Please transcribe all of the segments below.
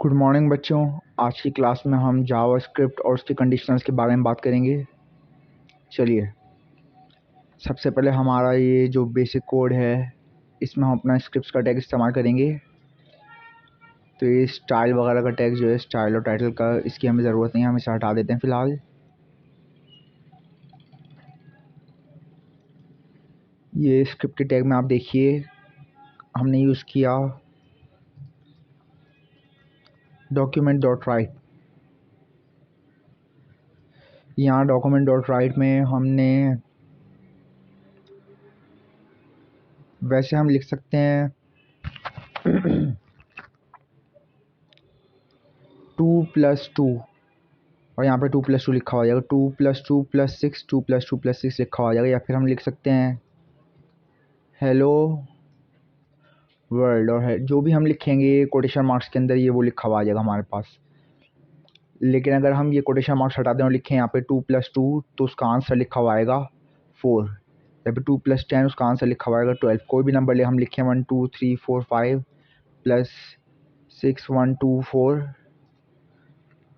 Good morning बच्चों। आज की क्लास में हम जावास्क्रिप्ट और उसके कंडीशनल्स के बारे में बात करेंगे। चलिए, सबसे पहले हमारा ये जो बेसिक कोड है इसमें हम अपना स्क्रिप्ट्स का टैग इस्तेमाल करेंगे। तो ये स्टाइल वगैरह का टैग जो है, स्टाइल और टाइटल का, इसकी हमें ज़रूरत नहीं है, हम इसे हटा देते हैं फ़िलहाल। ये स्क्रिप्ट के टैग में आप देखिए हमने यूज़ किया document.write। यहाँ document.write में हमने वैसे हम लिख सकते हैं 2+2 और यहाँ पे 2+2 लिखा हो जाएगा, 2+2+6, 2+2+6 लिखा हो जाएगा। या फिर हम लिख सकते हैं हेलो वर्ल्ड, और है जो भी हम लिखेंगे कोटेशन मार्क्स के अंदर ये वो लिखा हुआ आ जाएगा हमारे पास। लेकिन अगर हम ये कोटेशन मार्क्स हटा दें और लिखें यहाँ पे 2+2 तो उसका आंसर लिखा हुआ आएगा 4। या फिर 2+10 उसका आंसर लिखा हुआ आएगा 12। कोई भी नंबर ले हम लिखें 1 2 3 4 5 +6 1 2 4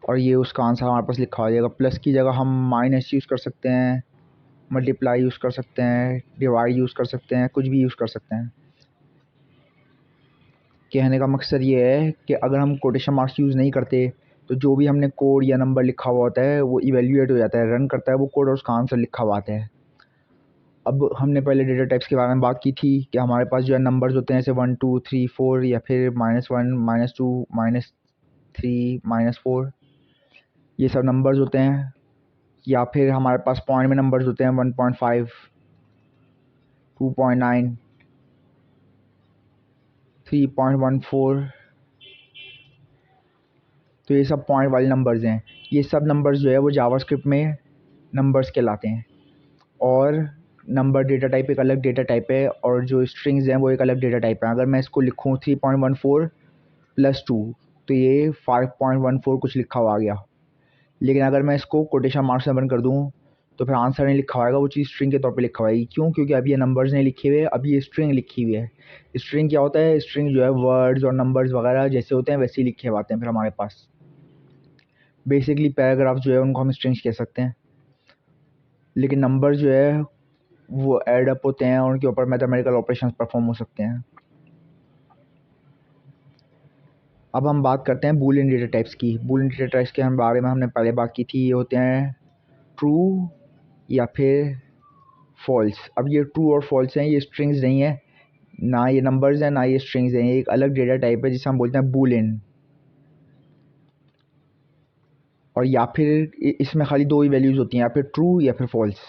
और ये उसका आंसर हमारे पास लिखा हो जाएगा। प्लस की जगह हम माइनस यूज़ कर सकते हैं, मल्टीप्लाई यूज़ कर सकते हैं, डिवाइड यूज़ कर सकते हैं, कुछ भी यूज़ कर सकते हैं। कहने का मकसद ये है कि अगर हम कोटेशन मार्क्स यूज़ नहीं करते तो जो भी हमने कोड या नंबर लिखा हुआ होता है वो इवेल्यूएट हो जाता है, रन करता है वो कोड और उसका आंसर लिखा हुआ आता है। अब हमने पहले डेटा टाइप्स के बारे में बात की थी कि हमारे पास जो है नंबर्स होते हैं जैसे 1 2 3 4 या फिर -1 -2 -3 -4, ये सब नंबर्स होते हैं। या फिर हमारे पास पॉइंट में नंबर्स होते हैं 1.5 2.9 3.14। तो ये सब पॉइंट वाले नंबर्स हैं। ये सब नंबर्स जो है वो जावास्क्रिप्ट में नंबर्स कहलाते हैं। और नंबर डेटा टाइप एक अलग डेटा टाइप है और जो स्ट्रिंग्स हैं वो एक अलग डेटा टाइप है। अगर मैं इसको लिखूँ 3.14 + 2 तो ये 5.14 कुछ लिखा हुआ आ गया। लेकिन अगर मैं इसको कोटेशन मार्क्स में बंद कर दूँ तो फिर आंसर नहीं लिखा होगा, वो चीज़ स्ट्रिंग के तौर पे लिखा हुआ है। क्यों? क्योंकि अभी ये नंबर्स नहीं लिखे हुए, अभी ये स्ट्रिंग लिखी हुई है। स्ट्रिंग क्या होता है? स्ट्रिंग जो है वर्ड्स और नंबर्स वगैरह जैसे होते हैं वैसे ही लिखे हुए आते हैं फिर हमारे पास। बेसिकली पैराग्राफ जो है उनको हम स्ट्रिंग्स कह सकते हैं। लेकिन नंबर जो है वो ऐड अप होते हैं और उनके ऊपर मैथमेटिकल ऑपरेशंस परफॉर्म हो सकते हैं। अब हम बात करते हैं बूलियन डेटा टाइप्स की। बूलियन डेटा टाइप्स के बारे में हमने पहले बात की थी। ये होते हैं ट्रू या फिर फॉल्स। अब ये ट्रू और फॉल्स हैं, ये स्ट्रिंग्स नहीं है, ना ये नंबर्स हैं ना ये स्ट्रिंग्स हैं। ये एक अलग डेटा टाइप है जिसे हम बोलते हैं बूलियन। और या फिर इसमें खाली दो ही वैल्यूज़ होती हैं, या फिर ट्रू या फिर फॉल्स।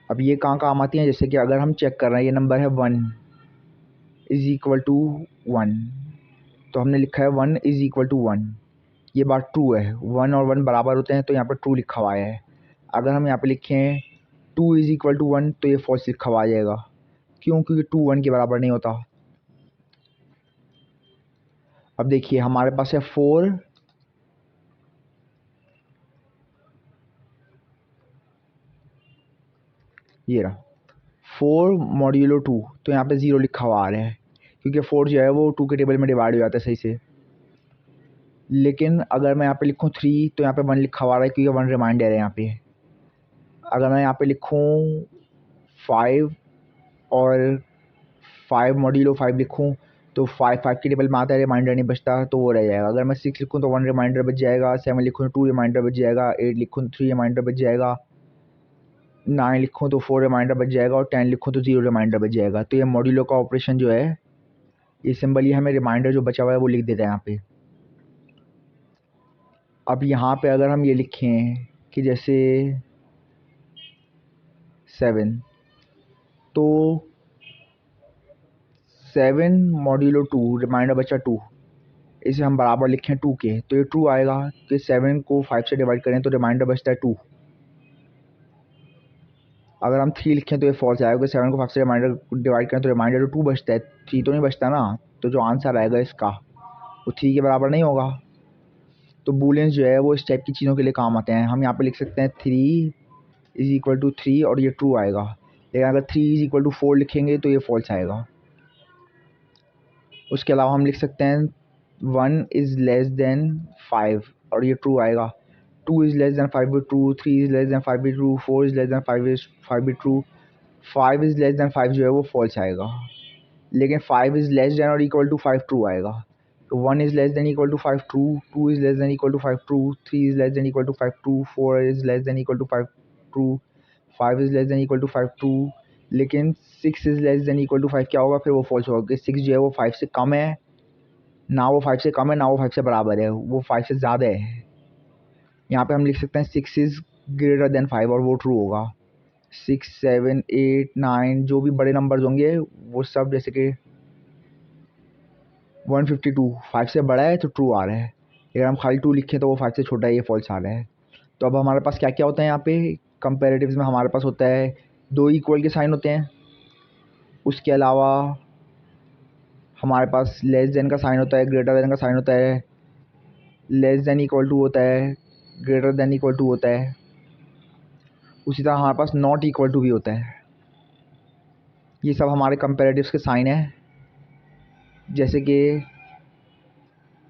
अब ये कहाँ काम आती हैं? जैसे कि अगर हम चेक कर रहे हैं ये नंबर है 1 = 1, तो हमने लिखा है 1 = 1, ये बात ट्रू है। 1 और 1 बराबर होते हैं तो यहाँ पर ट्रू लिखा हुआ है। अगर हम यहाँ पे लिखें 2 = 1 तो ये फॉल्स लिखा हुआ आ जाएगा। क्यों? क्योंकि 2 1 के बराबर नहीं होता। अब देखिए हमारे पास है 4 ये रहा 4 मॉड्यूलो 2, तो यहाँ पे 0 लिखा हुआ आ रहा है क्योंकि 4 जो है वो 2 के टेबल में डिवाइड हो जाता है सही से। लेकिन अगर मैं यहाँ पे लिखूँ 3 तो यहाँ पे 1 लिखा हुआ आ रहा है क्योंकि 1 रिमाइंडर है यहाँ पे। अगर मैं यहाँ पे लिखूँ 5 और 5 मॉड्यूलो 5 लिखूँ तो 5 5 के टेबल में आता है, रिमाइंडर नहीं बचता तो वो रह जाएगा। अगर मैं 6 लिखूँ तो 1 रिमाइंडर बच जाएगा, 7 लिखूँ तो 2 रिमाइंडर बच जाएगा, 8 लिखूँ तो 3 रिमाइंडर बच जाएगा, 9 लिखूँ तो 4 रिमाइंडर बच जाएगा और 10 लिखूँ तो 0 रिमाइंडर बच जाएगा। तो ये मॉड्यूलो का ऑपरेशन जो है, ये सिंबल ये हमें रिमाइंडर जो बचा हुआ है वो लिख देता है यहाँ पे। अब यहाँ पे अगर हम ये लिखें कि जैसे 7, तो 7 मॉड्यूलो 2 रिमाइंडर बचा 2, इसे हम बराबर लिखें 2 के तो ये ट्रू आएगा कि 7 को 5 से डिवाइड करें तो रिमाइंडर बचता है 2। अगर हम 3 लिखें तो ये फॉल्स आएगा कि 7 को 5 से रिमाइंडर डिवाइड करें तो रिमाइंडर तो 2 बचता है, 3 तो नहीं बचता ना। तो जो आंसर आएगा इसका वो 3 के बराबर नहीं होगा। तो बूलियंस जो है वो इस टाइप की चीज़ों के लिए काम आते हैं। हम यहाँ पे लिख सकते हैं 3 = 3 और ये ट्रू आएगा। लेकिन अगर 3 = 4 लिखेंगे तो ये फॉल्स आएगा। उसके अलावा हम लिख सकते हैं 1 इज़ लेस देन 5 और ये ट्रू आएगा। 2 इज़ लेस देन 5 भी ट्रू, 3 इज़ लेस देन 5 भी ट्रू, 4 इज़ लेस देन 5 भी ट्रू, 5 इज़ लेस देन 5 जो है वो फॉल्स आएगा। लेकिन 5 इज़ लेस देन और इक्वल टू 5 ट्रू आएगा। तो 1 is less than equal to 5 true, 2 is less than equal to 5 true, 3 is less than equal to 5 true, 4 is less than equal to 5 true, 5 is less than equal to 5 true. लेकिन 6 is less than equal to 5 क्या होगा फिर? वो false होगा कि 6 जो है वो 5 से कम है, ना वो 5 से कम है ना वो 5 से बराबर है, वो 5 से ज़्यादा है। यहाँ पे हम लिख सकते हैं 6 इज़ ग्रेटर देन 5 और वो ट्रू होगा। 6, 7, 8, 9 जो भी बड़े नंबर्स होंगे वो सब, जैसे कि 152 5 से बड़ा है तो ट्रू आ रहा है। अगर हम खाली 2 लिखें तो वो 5 से छोटा है, ये फॉल्स आ रहा है। तो अब हमारे पास क्या क्या होता है यहाँ पे कंपैरेटिव्स में? हमारे पास होता है 2 इक्वल के साइन होते हैं, उसके अलावा हमारे पास लेस देन का साइन होता है, ग्रेटर देन का साइन होता है, लेस देन इक्वल टू होता है, ग्रेटर देन इक्वल टू होता है, उसी तरह हमारे पास नॉट इक्वल टू भी होता है। ये सब हमारे कंपैरेटिव्स के साइन हैं। जैसे कि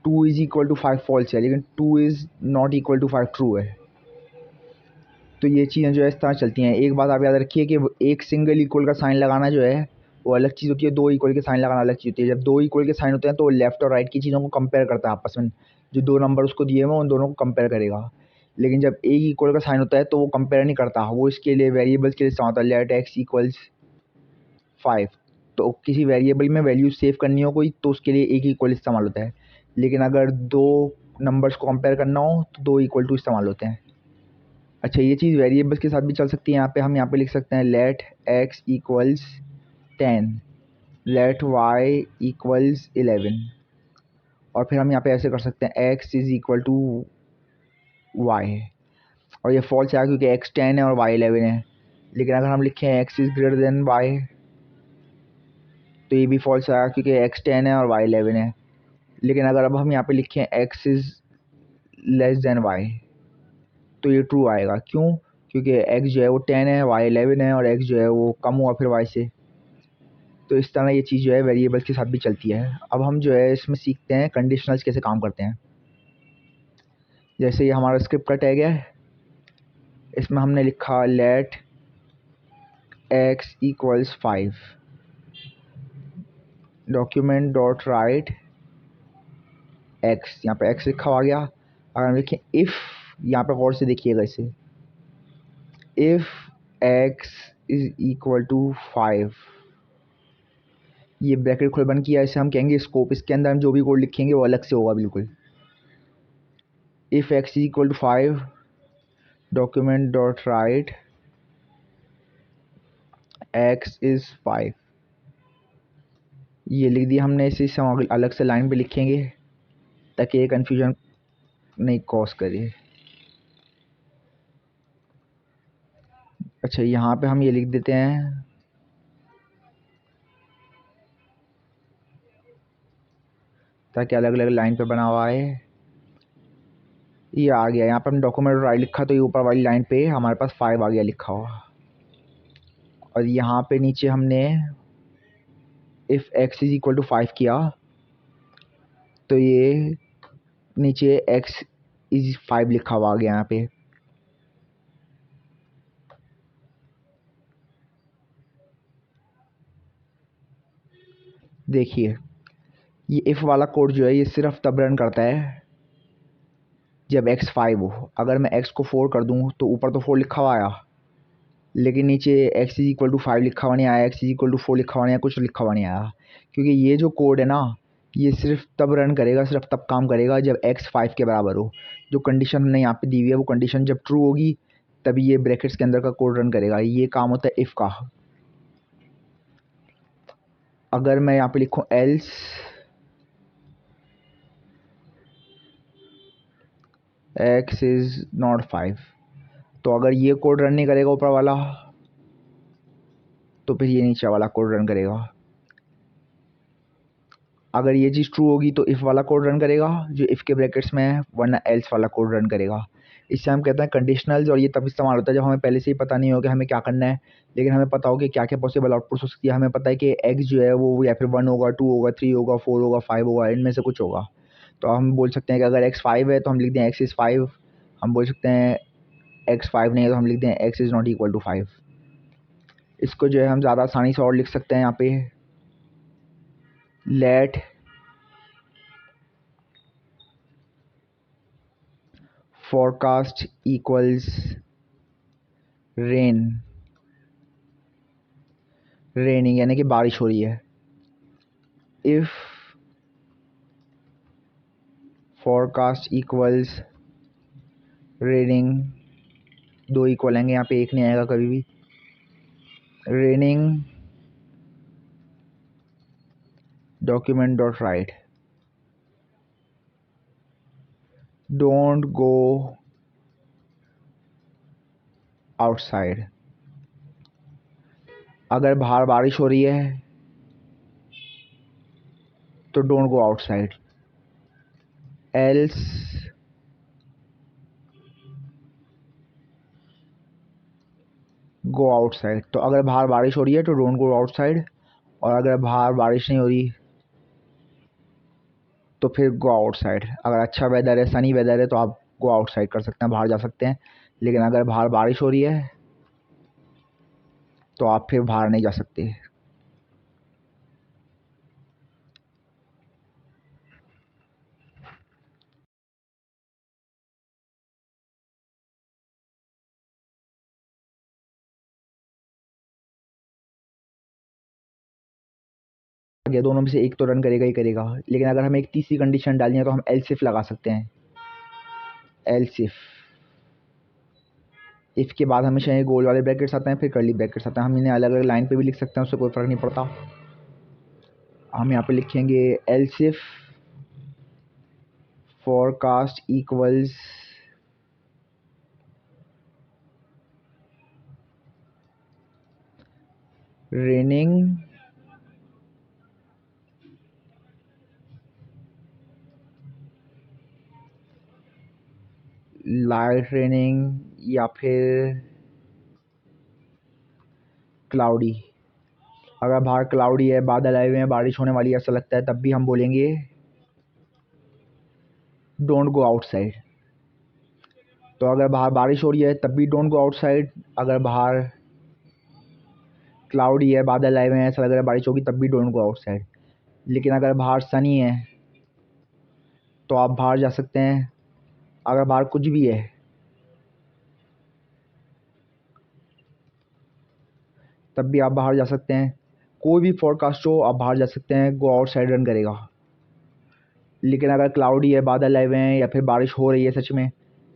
2 इज़ इक्वल टू 5 फॉल्स है, लेकिन 2 is not equal to 5 true है। तो ये चीज़ें जो है इस तरह चलती हैं। एक बात आप याद रखिए कि एक सिंगल इक्वल का साइन लगाना जो है वो अलग चीज़ होती है, 2 इक्वल के साइन लगाना अलग चीज़ होती है। जब 2 इक्वल के साइन होते हैं तो लेफ़्ट और राइट की चीज़ों को कंपेयर करता है आपस में, जो 2 नंबर उसको दिए हुए हैं उन दोनों को कंपेयर करेगा। लेकिन जब एक इक्वल का साइन होता है तो वो कंपेयर नहीं करता, वो इसके लिए वेरिएबल्स के लिए इस्तेमाल होता है। लेट एक्स इक्वल्स 5, तो किसी वेरिएबल में वैल्यू सेव करनी हो कोई तो उसके लिए एक इक्वल इस्तेमाल होता है। लेकिन अगर 2 नंबर्स को कंपेयर करना हो तो 2 इक्वल टू इस्तेमाल होते हैं। अच्छा, ये चीज़ वेरिएबल्स के साथ भी चल सकती है। यहाँ पे हम यहाँ पे लिख सकते हैं let x equals 10, let y equals 11, और फिर हम यहाँ पे ऐसे कर सकते हैं x is equal to y, और ये फॉल्स आया क्योंकि एक्स 10 है और वाई 11 है। लेकिन अगर हम लिखें x is greater than y तो ये भी फॉल्स आया क्योंकि एक्स 10 है और वाई 11 है। लेकिन अगर अब हम यहाँ पे लिखें x is less than y तो ये ट्रू आएगा। क्यों? क्योंकि एक्स जो है वो 10 है, वाई 11 है, और एक्स जो है वो कम हुआ फिर वाई से। तो इस तरह ये चीज़ जो है वेरिएबल्स के साथ भी चलती है। अब हम जो है इसमें सीखते हैं कंडीशनल्स कैसे काम करते हैं। जैसे ये हमारा स्क्रिप्ट का टैग है, इसमें हमने लिखा let x equals 5, document dot write x, यहाँ पे एक्स लिखा हुआ आ गया। अगर हम लिखें इफ़, यहाँ पे गौर से देखिएगा इसे, if x is equal to 5, ये ब्रैकेट खोल बंद किया, इसे हम कहेंगे स्कोप। इसके अंदर हम जो भी कोड लिखेंगे वो अलग से होगा बिल्कुल। If x is equal to 5, document dot write x is 5, ये लिख दिया हमने। इसे हम अलग से लाइन पे लिखेंगे ताकि ये कन्फ्यूजन नहीं कॉज करे। अच्छा, यहाँ पे हम ये लिख देते हैं ताकि अलग अलग लाइन पे बना हुआ है। ये आ गया, यहाँ पे हम डॉक्यूमेंट राइट लिखा तो ये ऊपर वाली लाइन पे हमारे पास 5 आ गया लिखा हुआ। और यहाँ पे नीचे हमने if x is equal to 5 किया तो ये नीचे एक्स इज 5 लिखा हुआ आ गया यहाँ पे। देखिए, ये इफ़ वाला कोड जो है ये सिर्फ तब रन करता है जब x 5 हो। अगर मैं x को 4 कर दूँ तो ऊपर तो 4 लिखा हुआ आया, लेकिन नीचे x इज इक्वल टू 5 लिखा हुआ नहीं आया, x इज इक्वल टू 4 लिखा हुआ नहीं आया, कुछ लिखा हुआ नहीं आया। क्योंकि ये जो कोड है ना ये सिर्फ तब रन करेगा, सिर्फ तब काम करेगा जब x 5 के बराबर हो। जो कंडीशन हमने यहाँ पे दी हुई है वो कंडीशन जब ट्रू होगी तभी ये ब्रैकेट्स के अंदर का कोड रन करेगा। ये काम होता है इफ़ का। अगर मैं यहाँ पे लिखूँ एल्स x इज़ नॉट 5, तो अगर ये कोड रन नहीं करेगा ऊपर वाला तो फिर ये नीचे वाला कोड रन करेगा। अगर ये चीज़ ट्रू होगी तो इफ़ वाला कोड रन करेगा जो इफ़ के ब्रैकेट्स में है, वरना एल्स वाला कोड रन करेगा। इससे हम कहते हैं कंडीशनल्स, और ये तब इस्तेमाल होता है जब हमें पहले से ही पता नहीं हो कि हमें क्या करना है, लेकिन हमें पता हो कि क्या क्या पॉसिबल आउटपुट हो सकती है। हमें पता है कि एक्स जो है वो या फिर 1 होगा, 2 होगा, 3 होगा, 4 होगा, 5 होगा, इनमें से कुछ होगा। तो हम बोल सकते हैं कि अगर x5 है तो हम लिख दें x इज़ 5। हम बोल सकते हैं x5 नहीं है तो हम लिख दें x is not equal to 5। इसको जो है हम ज़्यादा आसानी से और लिख सकते हैं यहाँ पे, let forecast equals rain, raining यानी कि बारिश हो रही है। इफ़ फोरकास्ट इक्वल्स रेनिंग, दो इक्वल आएंगे यहाँ पे, एक नहीं आएगा कभी भी। Raining document dot write don't go outside. अगर बाहर बारिश हो रही है तो don't go outside, else go outside. तो अगर बाहर बारिश हो रही है तो डोंट गो आउटसाइड, और अगर बाहर बारिश नहीं हो रही तो फिर गो आउटसाइड। अगर अच्छा वेदर है, सनी वेदर है, तो आप गो आउटसाइड कर सकते हैं, बाहर जा सकते हैं। लेकिन अगर बाहर बारिश हो रही है तो आप फिर बाहर नहीं जा सकते। ये दोनों में से एक तो रन करेगा ही करेगा, लेकिन अगर हम एक तीसरी कंडीशन डालें है तो हम एल्स इफ लगा सकते हैं। एल्स इफ के बाद हमेशा ये गोल वाले ब्रैकेट्स आते हैं, फिर कर्ली ब्रैकेट्स आते हैं। हम इन्हें अलग अलग लाइन पे भी लिख सकते हैं, उससे कोई फ़र्क नहीं पड़ता। हम यहाँ पे लिखेंगे else if forecast equals raining light raining या फिर क्लाउडी। अगर बाहर क्लाउडी है, बादल आए हुए हैं, बारिश होने वाली है ऐसा लगता है, तब भी हम बोलेंगे डोंट गो आउटसाइड। तो अगर बाहर बारिश हो रही है तब भी डोंट गो आउटसाइड, अगर बाहर क्लाउडी है, बादल आए हुए हैं, ऐसा लग रहा है बारिश होगी, तब भी डोंट गो आउटसाइड। लेकिन अगर बाहर सनी है तो आप बाहर जा सकते हैं। अगर बाहर कुछ भी है तब भी आप बाहर जा सकते हैं। कोई भी फोरकास्ट हो आप बाहर जा सकते हैं, गो आउटसाइड रन करेगा। लेकिन अगर क्लाउडी है, बादल आए हुए हैं, या फिर बारिश हो रही है सच में,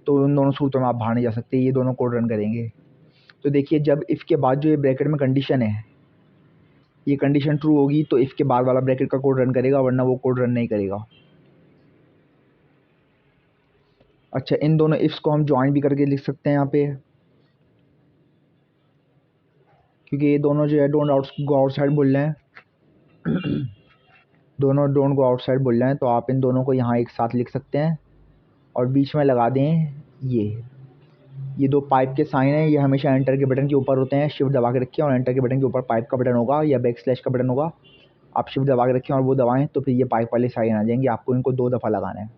तो उन दोनों सूत्रों में आप बाहर नहीं जा सकते, ये दोनों कोड रन करेंगे। तो देखिए, जब इफ़ के बाद जो ये ब्रैकेट में कंडीशन है, ये कंडीशन ट्रू होगी तो इफ़ के बाद वाला ब्रैकेट का कोड रन करेगा, वरना वो कोड रन नहीं करेगा। अच्छा, इन दोनों इफ्स को हम ज्वाइन भी करके लिख सकते हैं यहाँ पे, क्योंकि ये दोनों जो है डोंट आउट गो आउटसाइड बोल रहे हैं। दोनों डोंट गो आउटसाइड बोल रहे हैं, तो आप इन दोनों को यहाँ एक साथ लिख सकते हैं और बीच में लगा दें ये दो पाइप के साइन हैं, ये हमेशा एंटर के बटन के ऊपर होते हैं। शिफ्ट दबा के रखें और एंटर के बटन के ऊपर पाइप का बटन होगा या बैक स्लैश का बटन होगा। आप शिफ्ट दबा के रखें और वो दबाएं तो फिर ये पाइप वाले साइन आ जाएंगे। आपको इनको 2 दफ़ा लगाना है।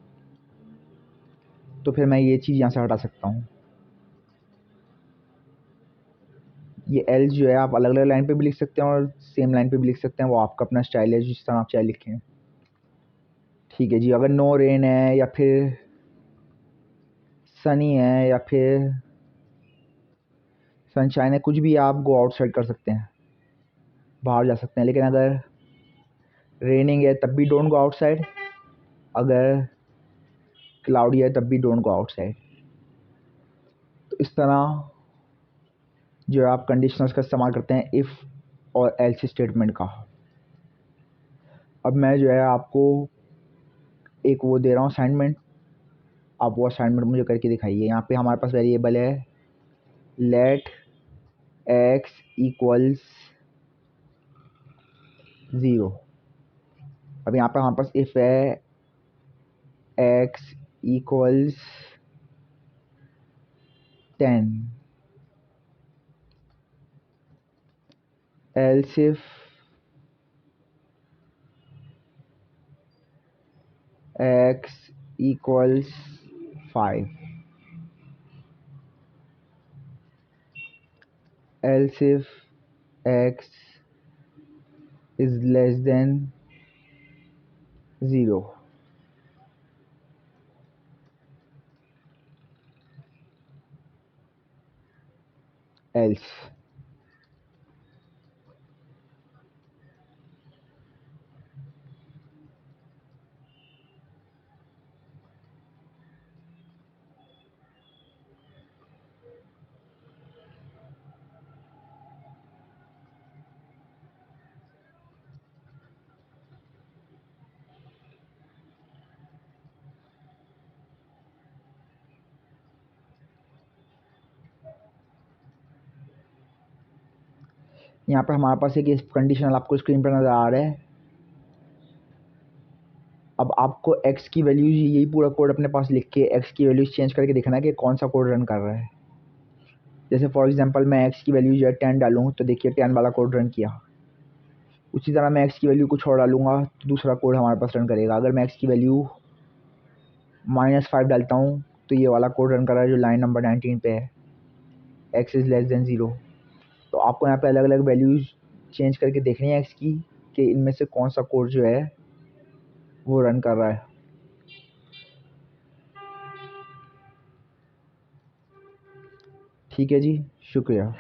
तो फिर मैं ये चीज़ यहाँ से हटा सकता हूँ। ये एल जो है आप अलग अलग लाइन पे भी लिख सकते हैं और सेम लाइन पे भी लिख सकते हैं, वो आपका अपना स्टाइल है, जिस तरह आप चाहे लिखें। ठीक है जी, अगर नो रेन है या फिर सनी है या फिर सनशाइन है, कुछ भी आप गो आउटसाइड कर सकते हैं, बाहर जा सकते हैं। लेकिन अगर रेनिंग है तब भी डोंट गो आउटसाइड, अगर क्लाउडी है तब भी डोंट गो आउटसाइड। तो इस तरह जो है आप कंडीशनल्स का इस्तेमाल करते हैं इफ़ और एल्स स्टेटमेंट का। अब मैं जो है आपको एक वो दे रहा हूँ असाइनमेंट, आप वो असाइनमेंट मुझे करके दिखाइए। यहाँ पे हमारे पास वेरिएबल है लेट एक्स इक्वल्स 0। अब यहाँ पे हमारे पास इफ़ है x equals 10, else if x equals 5, else if x is less than 0, else। यहाँ पर हमारे पास एक कंडीशनल आपको स्क्रीन पर नज़र आ रहा है। अब आपको x की वैल्यूज, यही पूरा कोड अपने पास लिख के x की वैल्यूज चेंज करके देखना है कि कौन सा कोड रन कर रहा है। जैसे फॉर एग्जांपल मैं x की वैल्यू जो है 10 डालूँ तो देखिए 10 वाला कोड रन किया। उसी तरह मैं x की वैल्यू कुछ और डालूंगा तो दूसरा कोड हमारे पास रन करेगा। अगर मैं x की वैल्यू -5 डालता हूँ तो ये वाला कोड रन कर रहा है जो लाइन नंबर 19 पे है, x इज़ लेस देन 0। तो आपको यहाँ पे अलग अलग वैल्यूज चेंज करके देखनी है x की कि इनमें से कौन सा कोड जो है वो रन कर रहा है। ठीक है जी, शुक्रिया।